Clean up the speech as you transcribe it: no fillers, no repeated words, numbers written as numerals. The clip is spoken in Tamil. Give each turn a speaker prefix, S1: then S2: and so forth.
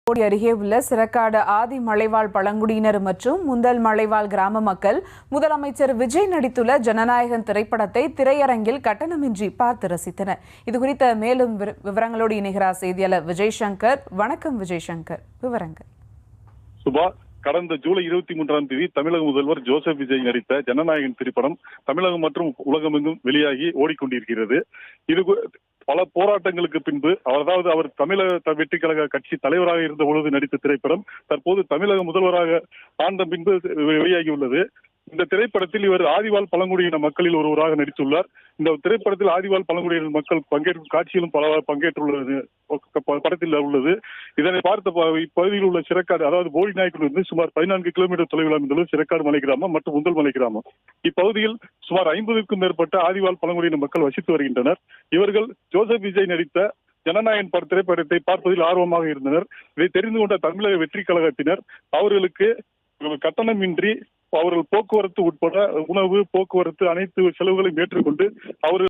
S1: கோடி அருகே உள்ள சிறக்காடு ஆதி மலைவாழ் பழங்குடியினர் மற்றும் முந்தல் மலைவாழ் கிராம மக்கள் முதலமைச்சர் விஜய் நடித்துள்ள ஜனநாயகன் திரைப்படத்தை திரையரங்கில் கட்டணமின்றி பார்த்து ரசித்தனர். இதுகுறித்த மேலும் விவரங்களோடு இணைகிறார் செய்தியாளர் விஜய் சங்கர். வணக்கம் விஜய் சங்கர், விவரங்கள்.
S2: சுபா, கடந்த ஜூலை 23ஆம் தேதி தமிழக முதல்வர் ஜோசப் விஜய் நடித்த ஜனநாயகன் திரைப்படம் தமிழகம் மற்றும் உலகமெங்கும் வெளியாகி ஓடிக்கொண்டிருக்கிறது. இது பல போராட்டங்களுக்கு பின்பு, அதாவது அவர் தமிழக வெற்றி கழக கட்சி தலைவராக இருந்த பொழுது நடித்த திரைப்படம் தற்போது தமிழக முதல்வராக ஆண்ட பின்பு வெளியாகியுள்ளது. இந்த திரைப்படத்தில் இவர் ஆதிவாழ் பழங்குடியின மக்களில் ஒருவராக நடித்துள்ளார். இந்த திரைப்படத்தில் ஆதிவாழ் பழங்குடியின மக்கள் பங்கேற்கும் காட்சியிலும் பல பங்கேற்றுள்ளது படத்தில் உள்ளது. இதனை பார்த்த இப்பகுதியில் உள்ள சிறக்காடு, அதாவது போடிநாயக்கிலிருந்து சுமார் 14 கிலோமீட்டர் தொலைவில் அமைந்துள்ள சிறக்காடு மலை கிராமம் மற்றும் முந்தல் மலை கிராமம். இப்பகுதியில் சுமார் 50க்கும் மேற்பட்ட ஆதிவாழ் பழங்குடியின மக்கள் வசித்து வருகின்றனர். இவர்கள் ஜோசப் விஜய் நடித்த ஜனநாயகன் திரைப்படத்தை பார்ப்பதில் ஆர்வமாக இருந்தனர். இதை தெரிந்து கொண்ட தமிழக வெற்றி கழகத்தினர் அவர்களுக்கு கட்டணமின்றி அவர்கள் போக்குவரத்து உட்பட உணவு, போக்குவரத்து அனைத்து செலவுகளையும் ஏற்றுக்கொண்டு அவர்கள்